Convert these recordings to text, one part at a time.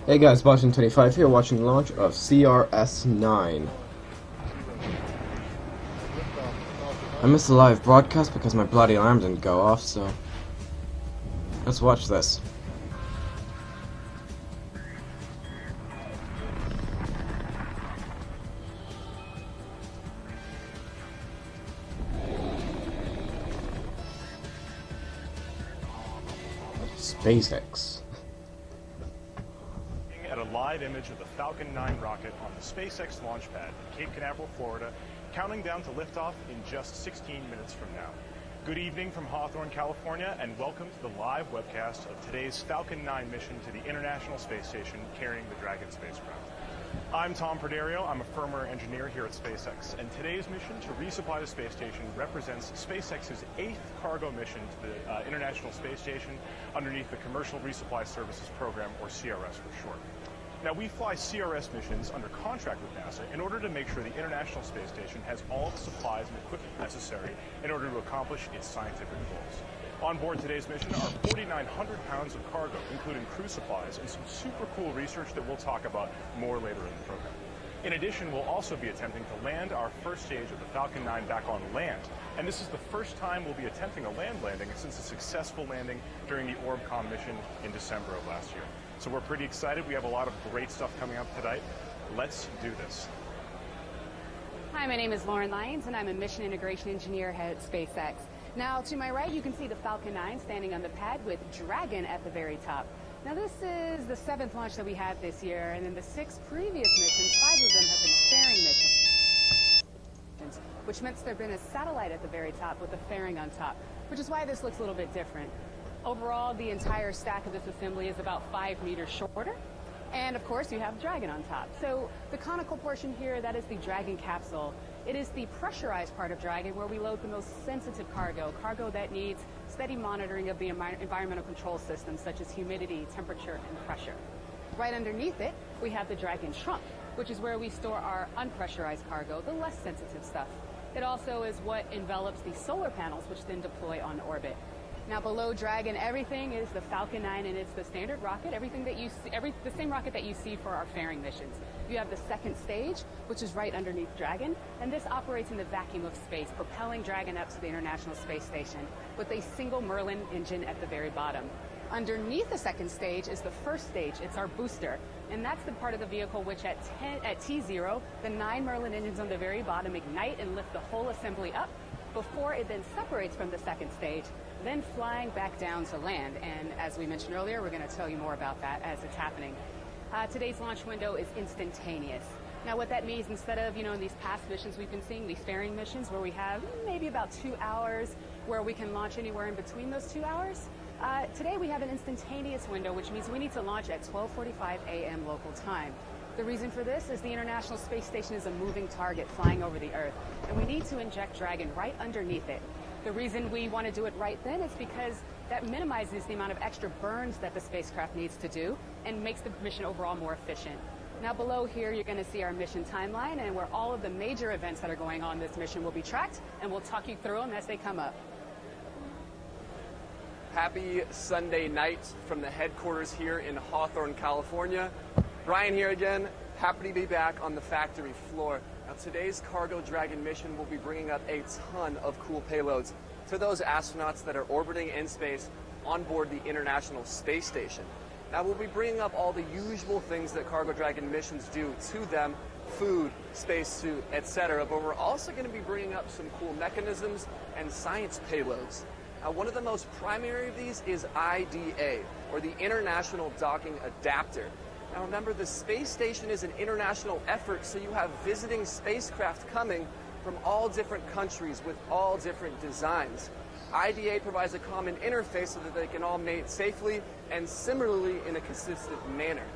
Hey guys, Boston25 here, watching the launch of CRS-9. I missed the live broadcast because my bloody alarm didn't go off, so let's watch this. SpaceX. At a live image of the Falcon 9 rocket on the SpaceX launch pad in Cape Canaveral, Florida, counting down to liftoff in just 16 minutes from now. Good evening from Hawthorne, California, and welcome to the live webcast of today's Falcon 9 mission to the International Space Station carrying the Dragon spacecraft. I'm Tom Perderio. I'm a firmware engineer here at SpaceX, and today's mission to resupply the space station represents SpaceX's 8th cargo mission to the International Space Station underneath the Commercial Resupply Services Program, or CRS for short. Now, we fly CRS missions under contract with NASA in order to make sure the International Space Station has all the supplies and equipment necessary in order to accomplish its scientific goals. On board today's mission are 4,900 pounds of cargo, including crew supplies and some super cool research that we'll talk about more later in the program. In addition, we'll also be attempting to land our first stage of the Falcon 9 back on land. And this is the first time we'll be attempting a land landing since a successful landing during the Orbcomm mission in December of last year. So we're pretty excited. We have a lot of great stuff coming up tonight. Let's do this. Hi, my name is Lauren Lyons, and I'm a mission integration engineer here at SpaceX. Now, to my right, you can see the Falcon 9 standing on the pad with Dragon at the very top. Now, this is the 7th launch that we had this year, and in the 6 previous missions, 5 of them have been fairing missions, which meant there's been a satellite at the very top with a fairing on top, which is why this looks a little bit different. Overall, the entire stack of this assembly is about 5 meters shorter. And of course, you have Dragon on top. So the conical portion here, that is the Dragon capsule. It is the pressurized part of Dragon where we load the most sensitive cargo that needs steady monitoring of the environmental control systems such as humidity, temperature, and pressure. Right underneath it, we have the Dragon trunk, which is where we store our unpressurized cargo, the less sensitive stuff. It also is what envelops the solar panels, which then deploy on orbit. Now, below Dragon, everything is the Falcon 9, and it's the standard rocket, everything that you see, the same rocket that you see for our fairing missions. You have the second stage, which is right underneath Dragon, and this operates in the vacuum of space, propelling Dragon up to the International Space Station with a single Merlin engine at the very bottom. Underneath the second stage is the first stage. It's our booster, and that's the part of the vehicle which at T0, the 9 Merlin engines on the very bottom ignite and lift the whole assembly up before it then separates from the second stage, then flying back down to land. And as we mentioned earlier, we're going to tell you more about that as it's happening. Today's launch window is instantaneous. Now, what that means, instead of, in these past missions we've been seeing, these fairing missions where we have maybe about 2 hours where we can launch anywhere in between those 2 hours, today we have an instantaneous window, which means we need to launch at 12:45 a.m. local time. The reason for this is the International Space Station is a moving target flying over the Earth, and we need to inject Dragon right underneath it. The reason we want to do it right then is because that minimizes the amount of extra burns that the spacecraft needs to do and makes the mission overall more efficient. Now, below here, you're going to see our mission timeline and where all of the major events that are going on this mission will be tracked, and we'll talk you through them as they come up. Happy Sunday night from the headquarters here in Hawthorne, California. Brian here again, happy to be back on the factory floor. Now, today's Cargo Dragon mission will be bringing up a ton of cool payloads to those astronauts that are orbiting in space on board the International Space Station. Now, we'll be bringing up all the usual things that Cargo Dragon missions do to them, food, spacesuit, etc. But we're also going to be bringing up some cool mechanisms and science payloads. Now, one of the most primary of these is IDA, or the International Docking Adapter. Now remember, the space station is an international effort, so you have visiting spacecraft coming from all different countries with all different designs. IDA provides a common interface so that they can all mate safely and similarly in a consistent manner.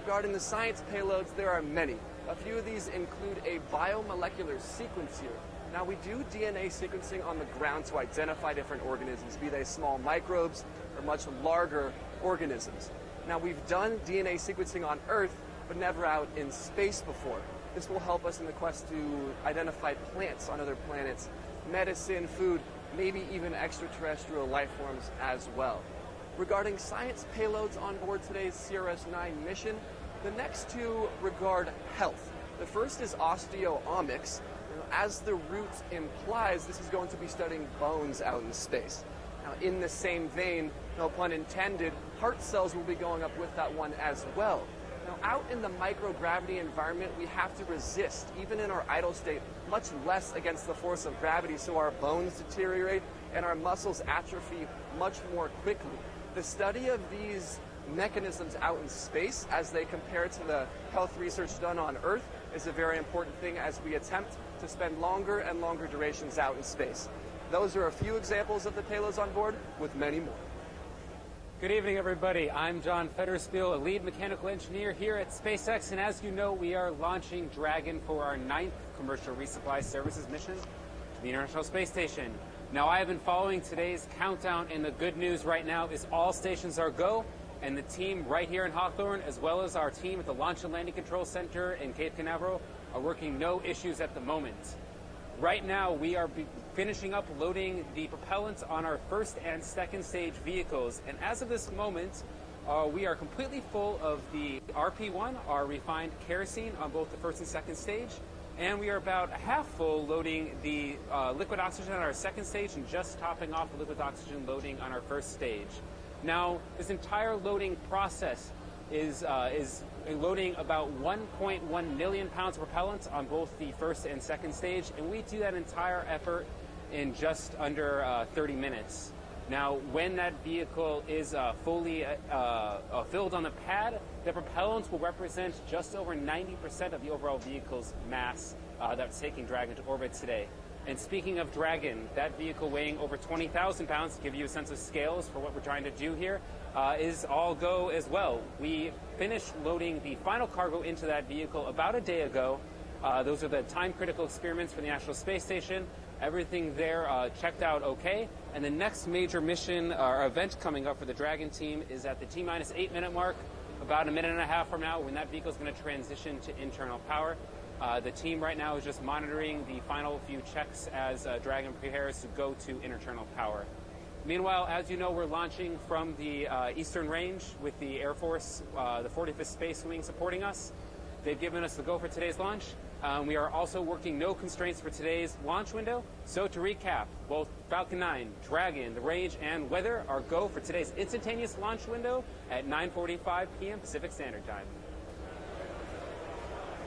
Regarding the science payloads, there are many. A few of these include a biomolecular sequencer. Now, we do DNA sequencing on the ground to identify different organisms, be they small microbes or much larger organisms. Now, we've done DNA sequencing on Earth, but never out in space before. This will help us in the quest to identify plants on other planets, medicine, food, maybe even extraterrestrial life forms as well. Regarding science payloads on board today's CRS-9 mission, the next two regard health. The first is osteomics. As the root implies, this is going to be studying bones out in space. Now, in the same vein, no pun intended, heart cells will be going up with that one as well. Now, out in the microgravity environment, we have to resist, even in our idle state, much less against the force of gravity, so our bones deteriorate and our muscles atrophy much more quickly. The study of these mechanisms out in space as they compare to the health research done on Earth is a very important thing as we attempt to spend longer and longer durations out in space. Those are a few examples of the payloads on board, with many more. Good evening, everybody. I'm John Federspiel, a lead mechanical engineer here at SpaceX, and as you know, we are launching Dragon for our 9th commercial resupply services mission to the International Space Station. Now, I have been following today's countdown, and the good news right now is all stations are go, and the team right here in Hawthorne, as well as our team at the Launch and Landing Control Center in Cape Canaveral, are working no issues at the moment. Right now, we are finishing up loading the propellants on our first and second stage vehicles, and as of this moment, we are completely full of the RP1, our refined kerosene, on both the first and second stage, and we are about half full loading the liquid oxygen on our second stage and just topping off the liquid oxygen loading on our first stage. Now, this entire loading process is loading about 1.1 million pounds of propellant on both the first and second stage, and we do that entire effort in just under 30 minutes. Now, when that vehicle is fully filled on the pad, the propellant will represent just over 90% of the overall vehicle's mass that's taking Dragon to orbit today. And speaking of Dragon, that vehicle weighing over 20,000 pounds, to give you a sense of scales for what we're trying to do here, is all go as well. We finished loading the final cargo into that vehicle about a day ago. Those are the time-critical experiments for the National Space Station. Everything there checked out okay. And the next major mission or event coming up for the Dragon team is at the T-minus 8-minute mark, about a minute and a half from now, when that vehicle is going to transition to internal power. The team right now is just monitoring the final few checks as Dragon prepares to go to internal power. Meanwhile, as you know, we're launching from the Eastern Range with the Air Force, the 45th Space Wing supporting us. They've given us the go for today's launch. We are also working no constraints for today's launch window. So to recap, both Falcon 9, Dragon, the range, and weather are go for today's instantaneous launch window at 9:45 p.m. Pacific Standard Time.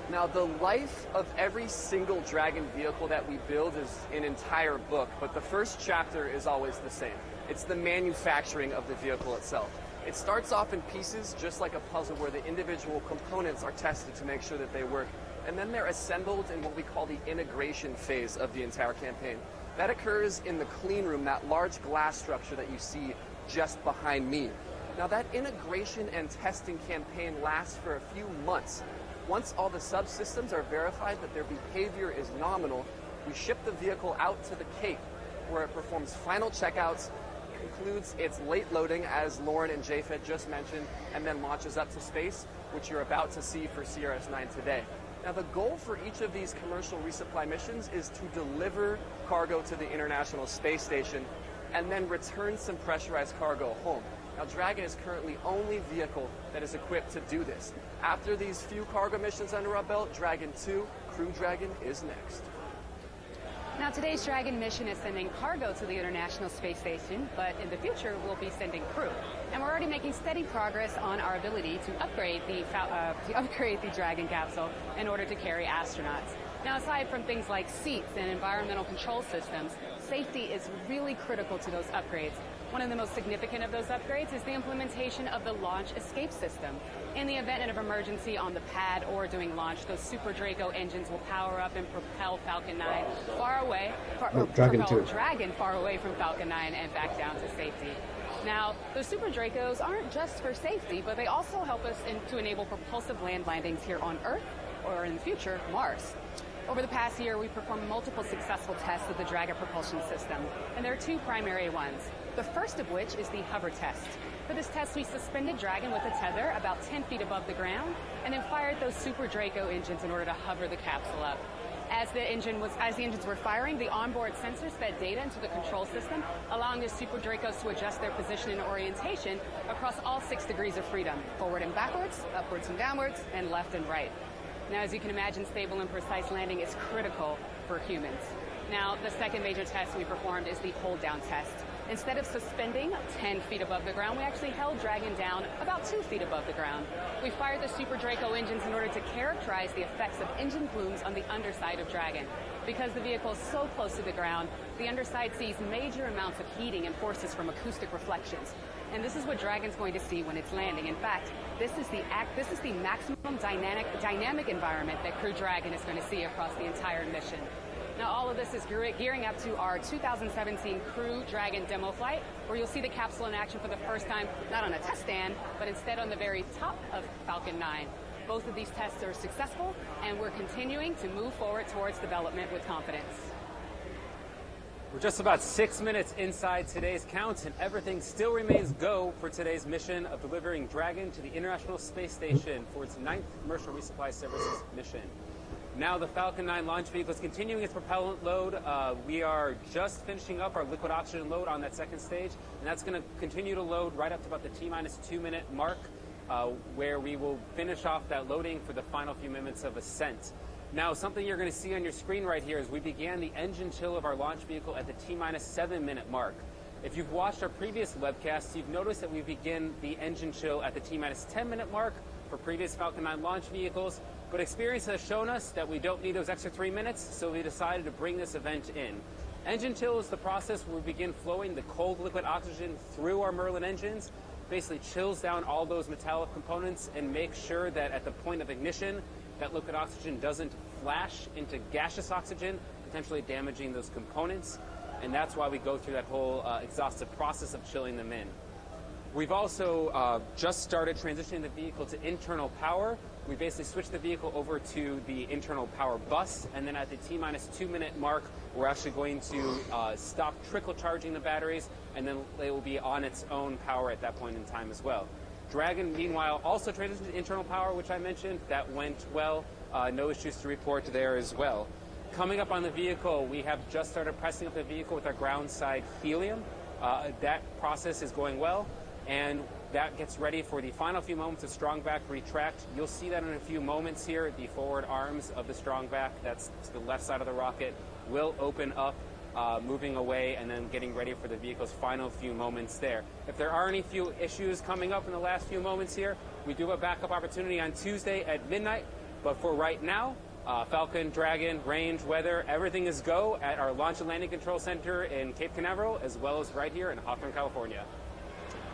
Now, the life of every single Dragon vehicle that we build is an entire book, but the first chapter is always the same. It's the manufacturing of the vehicle itself. It starts off in pieces, just like a puzzle, where the individual components are tested to make sure that they work, and then they're assembled in what we call the integration phase of the entire campaign. That occurs in the clean room, that large glass structure that you see just behind me. Now, that integration and testing campaign lasts for a few months. Once all the subsystems are verified that their behavior is nominal, we ship the vehicle out to the Cape, where it performs final checkouts, concludes its late loading, as Lauren and Japhet just mentioned, and then launches up to space, which you're about to see for CRS-9 today. Now, the goal for each of these commercial resupply missions is to deliver cargo to the International Space Station and then return some pressurized cargo home. Now, Dragon is currently the only vehicle that is equipped to do this. After these few cargo missions under our belt, Dragon 2, Crew Dragon, is next. Now, today's Dragon mission is sending cargo to the International Space Station, but in the future, we'll be sending crew. And we're already making steady progress on our ability to upgrade the Dragon capsule in order to carry astronauts. Now, aside from things like seats and environmental control systems, safety is really critical to those upgrades. One of the most significant of those upgrades is the implementation of the launch escape system. In the event of emergency on the pad or during launch, those Super Draco engines will power up and propel Falcon 9 far away, Dragon far away from Falcon 9 and back down to safety. Now, those Super Dracos aren't just for safety, but they also help us to enable propulsive land landings here on Earth, or in the future, Mars. Over the past year, we've performed multiple successful tests of the Dragon propulsion system, and there are two primary ones. The first of which is the hover test. For this test, we suspended Dragon with a tether about 10 feet above the ground, and then fired those Super Draco engines in order to hover the capsule up. As the engines were firing, the onboard sensors fed data into the control system, allowing the Super Dracos to adjust their position and orientation across all 6 degrees of freedom, forward and backwards, upwards and downwards, and left and right. Now, as you can imagine, stable and precise landing is critical for humans. Now, the second major test we performed is the hold down test. Instead of suspending 10 feet above the ground, we actually held Dragon down about 2 feet above the ground. We fired the Super Draco engines in order to characterize the effects of engine plumes on the underside of Dragon. Because the vehicle is so close to the ground, the underside sees major amounts of heating and forces from acoustic reflections. And this is what Dragon's going to see when it's landing. In fact, this is the maximum dynamic environment that Crew Dragon is going to see across the entire mission. Now, all of this is gearing up to our 2017 Crew Dragon demo flight, where you'll see the capsule in action for the first time, not on a test stand, but instead on the very top of Falcon 9. Both of these tests are successful, and we're continuing to move forward towards development with confidence. We're just about 6 minutes inside today's count, and everything still remains go for today's mission of delivering Dragon to the International Space Station for its 9th Commercial Resupply Services mission. Now the Falcon 9 launch vehicle is continuing its propellant load. We are just finishing up our liquid oxygen load on that second stage, and that's going to continue to load right up to about the T-minus 2 minute mark, where we will finish off that loading for the final few minutes of ascent. Now, something you're going to see on your screen right here is we began the engine chill of our launch vehicle at the T-minus 7 minute mark. If you've watched our previous webcasts, you've noticed that we begin the engine chill at the T-minus 10 minute mark for previous Falcon 9 launch vehicles. But experience has shown us that we don't need those extra 3 minutes, so we decided to bring this event in. Engine chill is the process where we begin flowing the cold liquid oxygen through our Merlin engines, basically chills down all those metallic components and makes sure that at the point of ignition, that liquid oxygen doesn't flash into gaseous oxygen, potentially damaging those components. And that's why we go through that whole exhaustive process of chilling them in. We've also just started transitioning the vehicle to internal power. We basically switched the vehicle over to the internal power bus, and then at the T-minus 2 minute mark, we're actually going to stop trickle charging the batteries, and then they will be on its own power at that point in time as well. Dragon, meanwhile, also transitioned to internal power, which I mentioned. That went well. No issues to report there as well. Coming up on the vehicle, we have just started pressing up the vehicle with our ground side helium. That process is going well, and that gets ready for the final few moments of strong back retract. You'll see that in a few moments here. The forward arms of the strong back, that's to the left side of the rocket, will open up, moving away and then getting ready for the vehicle's final few moments there. If there are any few issues coming up in the last few moments here, we do have a backup opportunity on Tuesday at midnight. But for right now, Falcon, Dragon, range, weather, everything is go at our Launch and Landing Control Center in Cape Canaveral, as well as right here in Hawthorne, California.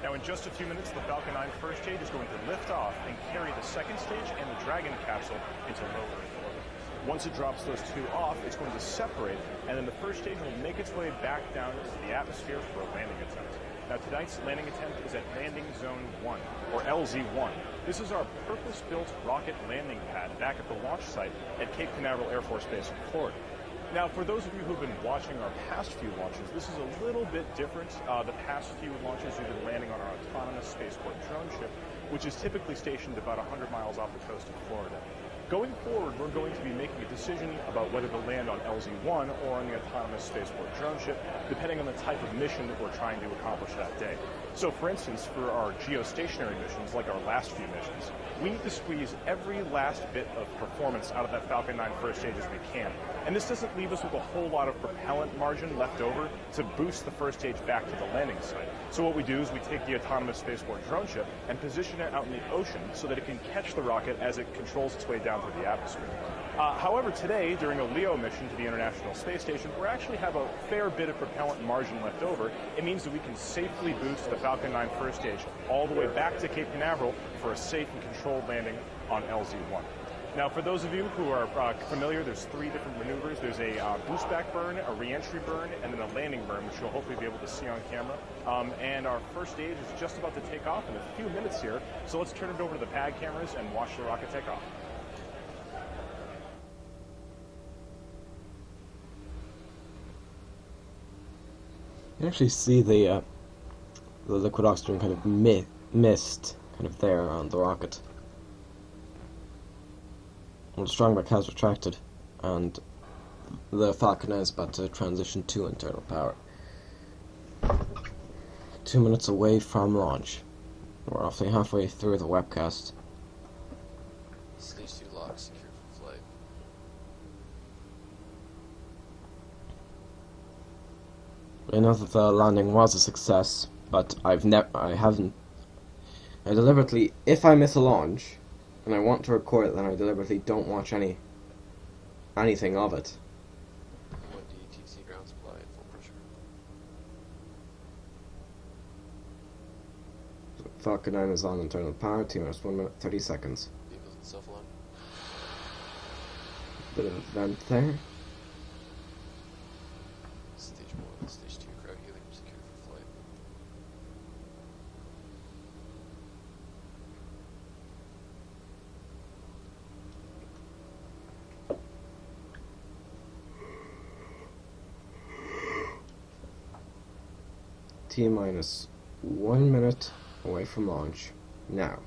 Now, in just a few minutes, the Falcon 9 first stage is going to lift off and carry the second stage and the Dragon capsule into low Earth orbit. Once it drops those two off, it's going to separate, and then the first stage will make its way back down into the atmosphere for a landing attempt. Now, tonight's landing attempt is at Landing Zone 1, or LZ1. This is our purpose-built rocket landing pad back at the launch site at Cape Canaveral Air Force Base in Florida. Now, for those of you who've been watching our past few launches, this is a little bit different. The past few launches, we've been landing on our autonomous spaceport drone ship, which is typically stationed about 100 miles off the coast of Florida. Going forward, we're going to be making a decision about whether to land on LZ1 or on the autonomous spaceport drone ship, depending on the type of mission that we're trying to accomplish that day. So, for instance, for our geostationary missions, like our last few missions, we need to squeeze every last bit of performance out of that Falcon 9 first stage as we can. And this doesn't leave us with a whole lot of propellant margin left over to boost the first stage back to the landing site. So what we do is we take the autonomous spaceport drone ship and position it out in the ocean so that it can catch the rocket as it controls its way down through the atmosphere. However, today, during a LEO mission to the International Space Station, we actually have a fair bit of propellant margin left over. It means that we can safely boost the Falcon 9 first stage all the way back to Cape Canaveral for a safe and controlled landing on LZ1. Now, for those of you who are familiar, there's 3 different maneuvers. There's a boost back burn, a re-entry burn, and then a landing burn, which you'll hopefully be able to see on camera. And our first stage is just about to take off in a few minutes here. So let's turn it over to the pad cameras and watch the rocket take off. You can actually see the liquid oxygen kind of mist kind of there on the rocket. Well, the strong back has retracted, and the Falcon 9 is about to transition to internal power. 2 minutes away from launch. We're roughly halfway through the webcast. Stage 2 lock secured for flight. I know that the landing was a success, but I deliberately, if I miss a launch, and I want to record it, then I deliberately don't watch anything of it. 1D TC ground supply at full pressure. Falcon 9 is on internal power, T-minus 1 minute, 30 seconds. Vehicles in self-alarm. Bit of a vent there. Stage 1, Stage 2 crowd helium secured for flight. T-minus 1 minute away from launch. Now.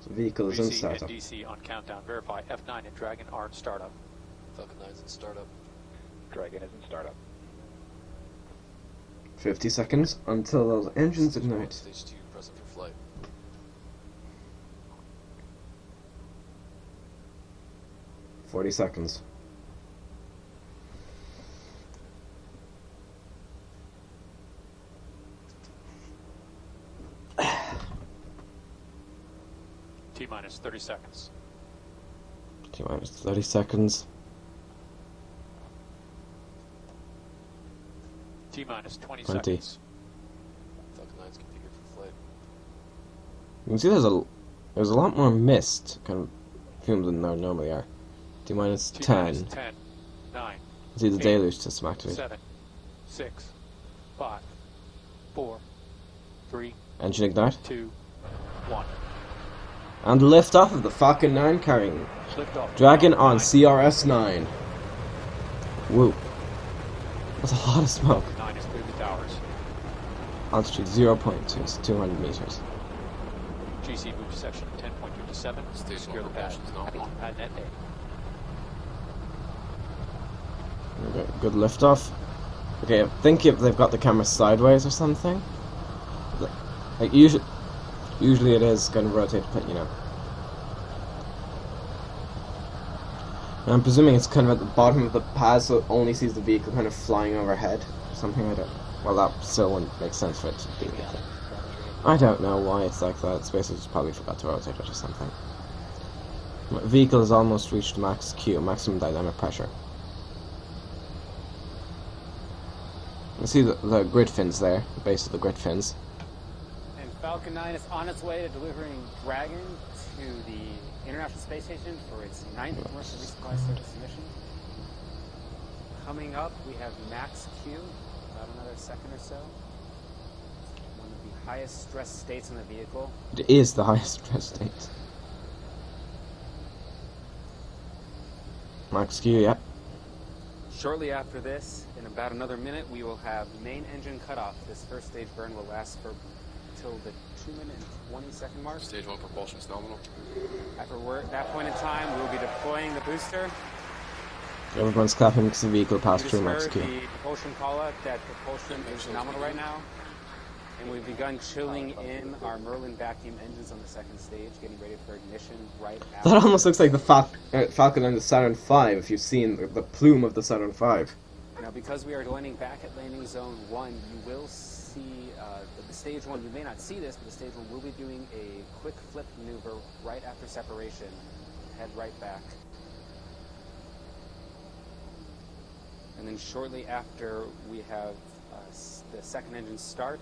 The vehicle is in VC startup. and DC on countdown. Verify F9 and Dragon are in startup. Falcon 9's in startup. Dragon is in startup. 50 seconds until those engines Stage 1, ignite. Stage 2 present for flight. 40 seconds. T-minus 30 seconds. T-minus 30 seconds. T-minus 20 20. seconds. Falcon 9's configured for flight. You can see there's a lot more mist kind of fumes than there normally are. T-minus 10. T-minus 10, 9, See the 8, deluge system activate. 7, 6, 5, 4, 3, Engine ignite. 2, 1. And lift off of the Falcon 9 carrying Lift off. Dragon on CRS-9. Woo. That's a lot of smoke. 9 is cleared the towers. Altitude 0.2, so 200 meters. GC move to section 10.57. Stage Secure the 1 pad. propulsion is nominal. On pad net A. Okay, good liftoff. Okay, I think if they've got the camera sideways or something. Like usually it is going to rotate, but you know. And I'm presuming it's kind of at the bottom of the pad, so it only sees the vehicle kind of flying overhead or something. I don't. Well, that still wouldn't make sense for it to be like that. I don't know why it's like that. SpaceX probably forgot to rotate it or something. My vehicle has almost reached max Q, maximum dynamic pressure. You see the grid fins there, the base of the grid fins. And Falcon 9 is on its way to delivering Dragon to the International Space Station for its 9th commercial resupply service mission. Coming up, we have max Q, about another second or so. One of the highest stress states in the vehicle. It is the highest stress state. Max Q, yep. Shortly after this, in about another minute, we will have main engine cutoff. This first stage burn will last for till the 2-minute and 20-second mark. Stage 1 propulsion is nominal. After that point in time, we will be deploying the booster. Everyone's clapping because the vehicle passed You through just max heard Q. the propulsion call-out that propulsion is nominal right now. And we've begun chilling in our Merlin vacuum engines on the second stage, getting ready for ignition right after. That almost looks like the Falcon and the Saturn V, if you've seen the plume of the Saturn V. Now, because we are landing back at landing zone 1, you will see the stage 1. You may not see this, but the stage 1 will be doing a quick flip maneuver right after separation. Head right back. And then shortly after we have the second engine start,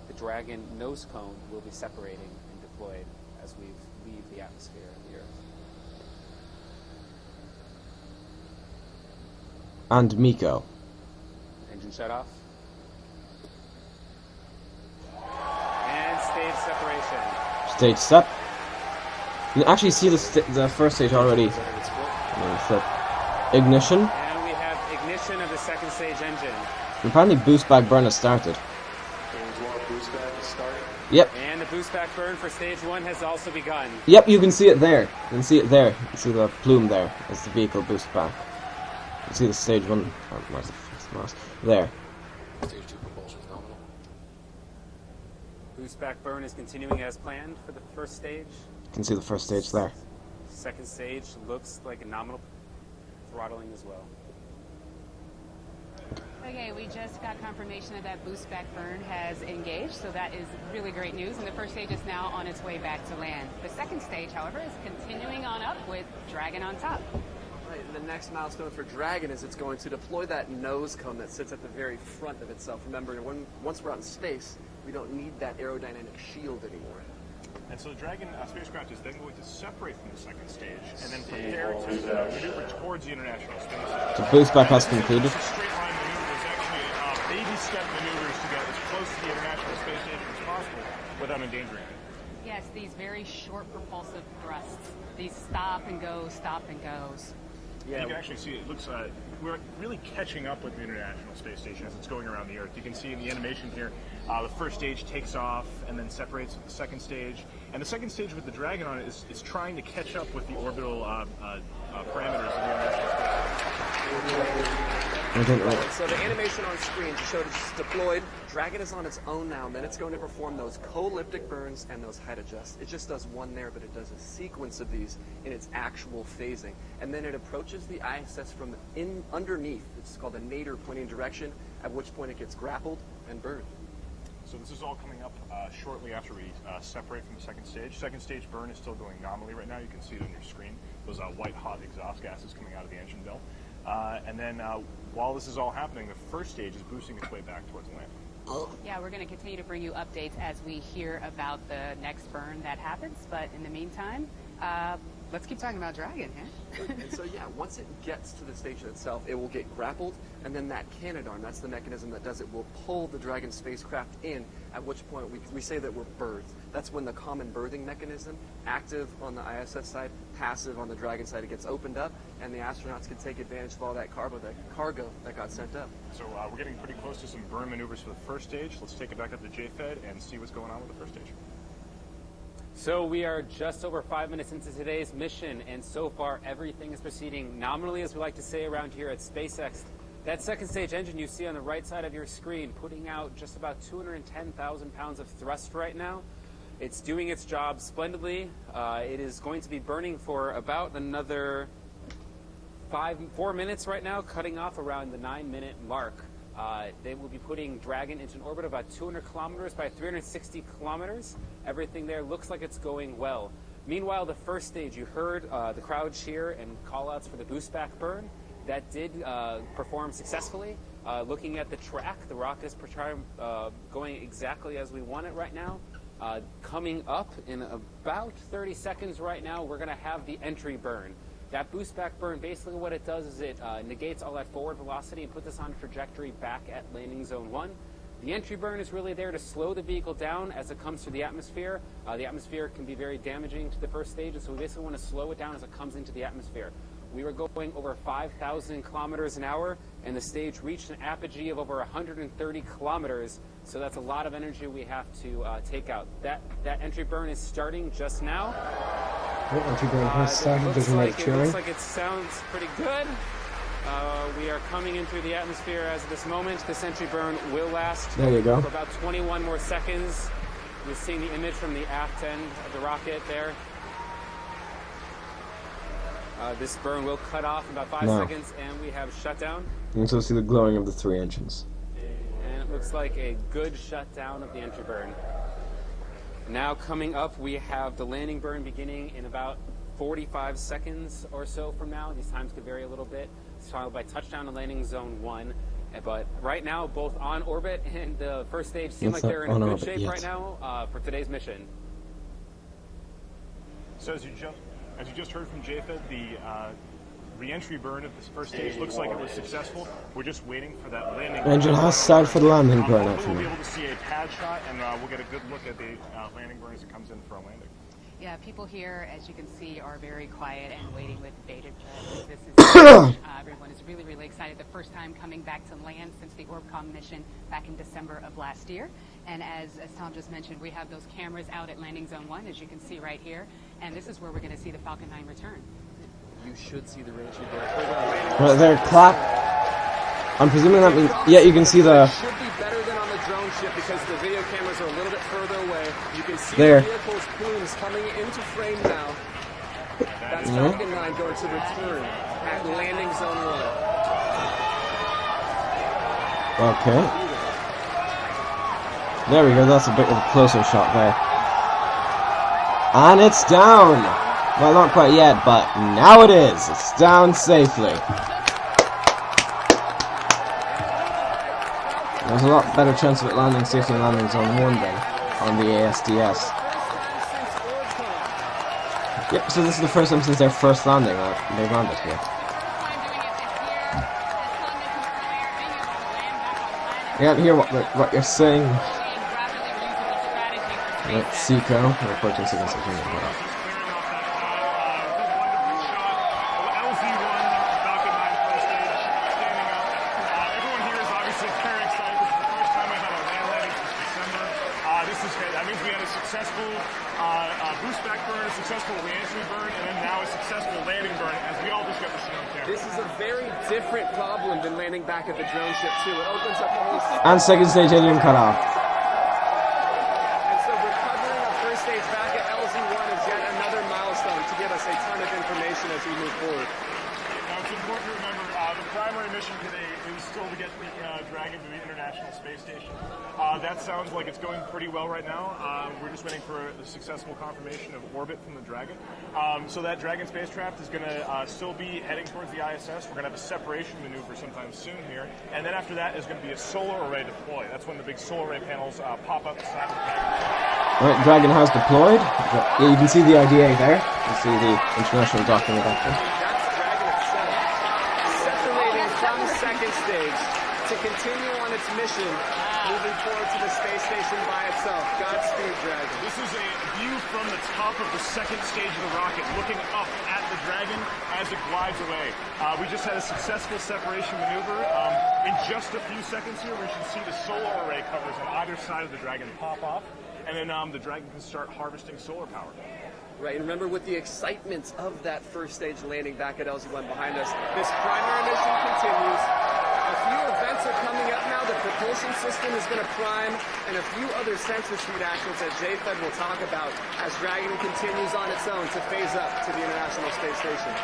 the Dragon nose cone will be separating and deployed as we leave the atmosphere of the Earth. And Miko. Engine shut off. And stage separation. Stage set. You can actually see the first stage already. Ignition. And we have ignition of the second stage engine. And apparently boost back burn has started. Yep. And the boost back burn for stage 1 has also begun. Yep, you can see it there. You can see it there. You can see the plume there as the vehicle boosts back. You see the stage 1. Oh, where's the fixed mouse? There. Stage 2 propulsion is nominal. Boost back burn is continuing as planned for the first stage. You can see the first stage there. Second stage looks like a nominal throttling as well. Okay, we just got confirmation that boost back burn has engaged, so that is really great news. And the first stage is now on its way back to land. The second stage, however, is continuing on up with Dragon on top. Right, and the next milestone for Dragon is it's going to deploy that nose cone that sits at the very front of itself. Remember, once we're out in space, we don't need that aerodynamic shield anymore. And so the Dragon spacecraft is then going to separate from the second stage and then prepare to maneuver towards the International Space Station. The boost back has concluded. This is straight line maneuver is actually baby step maneuvers to get as close to the International Space Station as possible without endangering it. Yes, these very short propulsive thrusts. These stop and go, stop and goes. Yeah, you can actually see it looks we're really catching up with the International Space Station as it's going around the Earth. You can see in the animation here, the first stage takes off and then separates with the second stage. And the second stage with the Dragon on it is trying to catch up with the orbital parameters of the International Space Station. So the animation on screen just showed it's deployed. Dragon is on its own now, and then it's going to perform those co-elliptic burns and those height adjusts. It just does one there, but it does a sequence of these in its actual phasing. And then it approaches the ISS from underneath. It's called a nadir pointing direction, at which point it gets grappled and burned. So this is all coming up shortly after we separate from the second stage. Second stage burn is still going nominally right now. You can see it on your screen. Those white hot exhaust gases coming out of the engine bell. And then while this is all happening, the first stage is boosting its way back towards land. Yeah, we're going to continue to bring you updates as we hear about the next burn that happens. But in the meantime, let's keep talking about Dragon, huh? And so, yeah, once it gets to the station itself, it will get grappled, and then that canadarm, that's the mechanism that does it, will pull the Dragon spacecraft in, at which point we say that we're berthed. That's when the common berthing mechanism, active on the ISS side, passive on the Dragon side, it gets opened up, and the astronauts can take advantage of all that cargo that got sent up. So we're getting pretty close to some burn maneuvers for the first stage. Let's take it back up to JFED and see what's going on with the first stage. So we are just over 5 minutes into today's mission, and so far everything is proceeding nominally, as we like to say around here at SpaceX. That second stage engine you see on the right side of your screen putting out just about 210,000 pounds of thrust right now. It's doing its job splendidly. It is going to be burning for about another 4 minutes right now, cutting off around the 9-minute mark. They will be putting Dragon into an orbit of about 200 kilometers by 360 kilometers. Everything there looks like it's going well. Meanwhile, the first stage, you heard the crowd cheer and call-outs for the boost back burn. That did perform successfully. Looking at the track, the rocket is going exactly as we want it right now. Coming up in about 30 seconds right now, we're going to have the entry burn. That boost back burn, basically what it does is it negates all that forward velocity and puts us on a trajectory back at landing zone 1. The entry burn is really there to slow the vehicle down as it comes through the atmosphere. The atmosphere can be very damaging to the first stage, and so we basically want to slow it down as it comes into the atmosphere. We were going over 5,000 kilometers an hour, and the stage reached an apogee of over 130 kilometers, so that's a lot of energy we have to take out. That entry burn is starting just now. Entry burn has started. It looks like it sounds pretty good. We are coming in through the atmosphere as of this moment. This entry burn will last there you go. for about 21 more seconds. You're seeing the image from the aft end of the rocket there. This burn will cut off in about 5 seconds, and we have shutdown. You can still see the glowing of the 3 engines. And it looks like a good shutdown of the entry burn. Now coming up, we have the landing burn beginning in about 45 seconds or so from now. These times could vary a little bit. It's followed by touchdown and landing zone 1. But right now, both on orbit and the first stage seem like they're in good shape right now for today's mission. So as you just heard from JFED, the re-entry burn of this first stage looks like it was successful. We're just waiting for that landing. Engine has started for the landing burn, actually. We'll be able to see a pad shot, and we'll get a good look at the landing burn as it comes in for a landing. Yeah, people here, as you can see, are very quiet and waiting with bated breath. This is everyone is really, really excited. The first time coming back to land since the Orbcom mission back in December of last year. And as Tom just mentioned, we have those cameras out at landing zone 1, as you can see right here. And this is where we're going to see the Falcon 9 return. you should see the range there. Right there, clap. I'm presuming that means, yeah, you can see the, Should be better than on the drone ship because the video cameras are a little bit further away. You can see there. the vehicle's plumes coming into frame now. That's Falcon 9 going to return at landing zone 1. Okay. There we go, that's a bit of a closer shot there. And it's down! Well, not quite yet, but now it is. It's down safely. There's a lot better chance of it landing safely in landing zone 1 then, on the ASDS. Yep, so this is the first time since their first landing that they've landed here. I can't hear what you're saying. Right, Seco, reporting signals of human wealth. That means we had a successful boost back burn, a successful reentry burn, and then now a successful landing burn, as we all just got to see on camera. This is a very different problem than landing back at the drone ship, too. It opens up the whole... And second stage engine cut off. And so recovering our first stage back at LZ1 is yet another milestone to give us a ton of information as we move forward. Now, it's important to remember the primary mission today is still to get the Dragon to the International Space Station. That sounds like it's going pretty well right now. We're just waiting for the successful confirmation of orbit from the Dragon. So that Dragon spacecraft is going to still be heading towards the ISS. We're going to have a separation maneuver sometime soon here. And then after that is going to be a solar array deploy. That's when the big solar array panels pop up beside the Dragon. Alright, Dragon has deployed. Yeah, you can see the IDA there. You see the International Docking Adapter. That's Dragon itself, separating from second stage to continue on its mission, moving forward to the space station by itself. Godspeed, Dragon. This is a view from the top of the second stage of the rocket, looking up at the Dragon as it glides away. We just had a successful separation maneuver. In just a few seconds here, we should see the solar array covers on either side of the Dragon pop off, and then the Dragon can start harvesting solar power. Right, and remember, with the excitement of that first stage landing back at LZ1 behind us, this primary mission continues. A few events are coming up now. The propulsion system is going to prime, and a few other sensor suite actions that JFED will talk about as Dragon continues on its own to phase up to the International Space Station.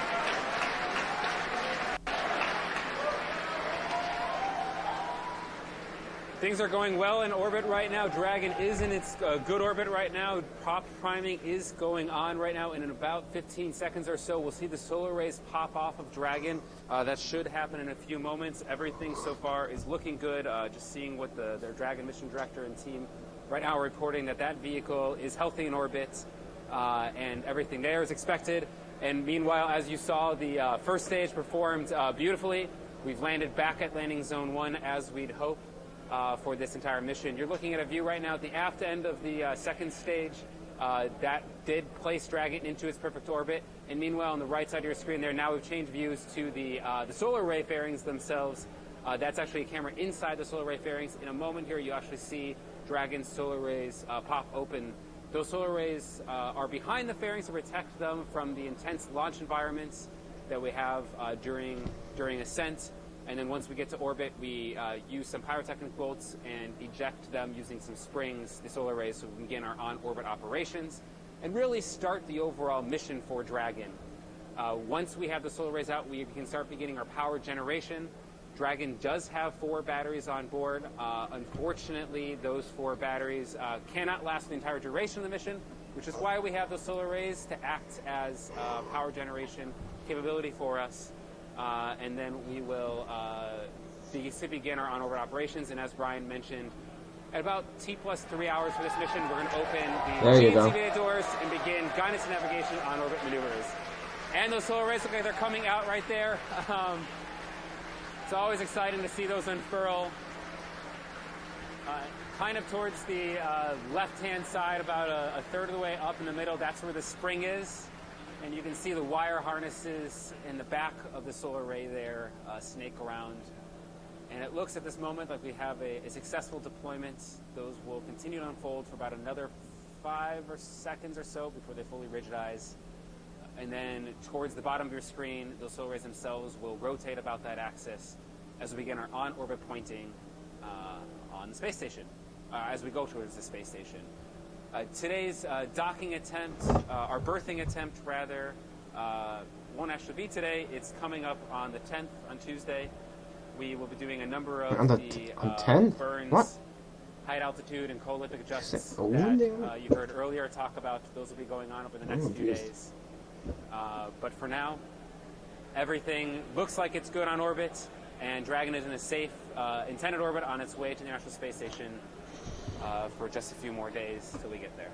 Things are going well in orbit right now. Dragon is in its good orbit right now. Pop priming is going on right now. And in about 15 seconds or so, we'll see the solar rays pop off of Dragon. That should happen in a few moments. Everything so far is looking good. Just seeing what their Dragon mission director and team right now are reporting that vehicle is healthy in orbit and everything there is expected. And meanwhile, as you saw, the first stage performed beautifully. We've landed back at landing zone 1 as we'd hoped. For this entire mission. You're looking at a view right now at the aft end of the second stage. That did place Dragon into its perfect orbit. And meanwhile, on the right side of your screen there, now we've changed views to the solar array fairings themselves. That's actually a camera inside the solar array fairings. In a moment here, you actually see Dragon's solar rays pop open. Those solar rays are behind the fairings to protect them from the intense launch environments that we have during ascent. And then once we get to orbit, we use some pyrotechnic bolts and eject them using some springs, the solar rays, so we can begin our on-orbit operations and really start the overall mission for Dragon. Once we have the solar rays out, we can start beginning our power generation. Dragon does have 4 batteries on board. Unfortunately, those 4 batteries cannot last the entire duration of the mission, which is why we have the solar rays to act as power generation capability for us. And then we will begin our on-orbit operations. And as Brian mentioned, at about T+3 hours for this mission, we're going to open the GNC doors and begin guidance and navigation on-orbit maneuvers. And those solar rays look like they're coming out right there. It's always exciting to see those unfurl. Kind of towards the left-hand side, about a third of the way up in the middle, that's where the spring is. And you can see the wire harnesses in the back of the solar array there snake around. And it looks at this moment like we have a successful deployment. Those will continue to unfold for about another 5 seconds or so before they fully rigidize. and then towards the bottom of your screen, those solar arrays themselves will rotate about that axis as we begin our on-orbit pointing on the space station, as we go towards the space station. Today's docking attempt, our berthing attempt rather, won't actually be today. It's coming up on the 10th, on Tuesday. We will be doing a number of on 10th? burns, What? height, altitude, and co-Olympic adjustments Oh, that you heard earlier talk about. Those will be going on over the next few geez. days. But for now, everything looks like it's good on orbit, and Dragon is in a safe, intended orbit on its way to the International Space Station for just a few more days till we get there.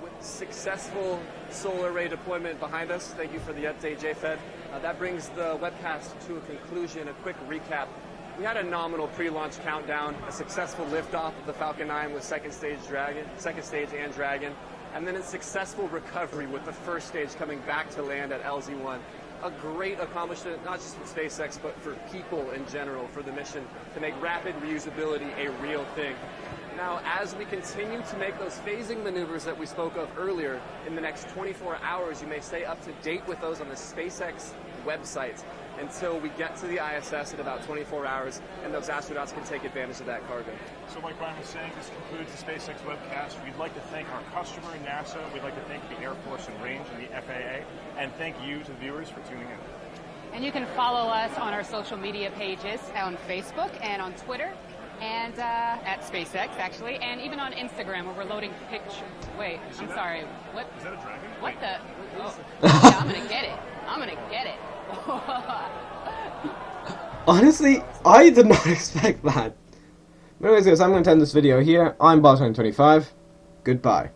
With successful solar array deployment behind us, thank you for the update, JFed. That brings the webcast to a conclusion. A quick recap. We had a nominal pre-launch countdown, a successful liftoff of the Falcon 9 with second stage and Dragon, and then a successful recovery with the first stage coming back to land at LZ-1. A great accomplishment, not just for SpaceX, but for people in general, for the mission to make rapid reusability a real thing. Now, as we continue to make those phasing maneuvers that we spoke of earlier, in the next 24 hours, you may stay up to date with those on the SpaceX website until we get to the ISS in about 24 hours, and those astronauts can take advantage of that cargo. So like Brian was saying, this concludes the SpaceX webcast. We'd like to thank our customer, NASA. We'd like to thank the Air Force and Range and the FAA. And thank you to the viewers for tuning in. And you can follow us on our social media pages on Facebook and on Twitter, and at SpaceX, actually, and even on Instagram, where we're loading pictures. Wait, I'm sorry. What? Is that a dragon? What Wait. the? Oh. Yeah, I'm gonna get it. I'm gonna get it. Honestly, I did not expect that. But anyways, guys, I'm going to end this video here. I'm Boss925. Goodbye.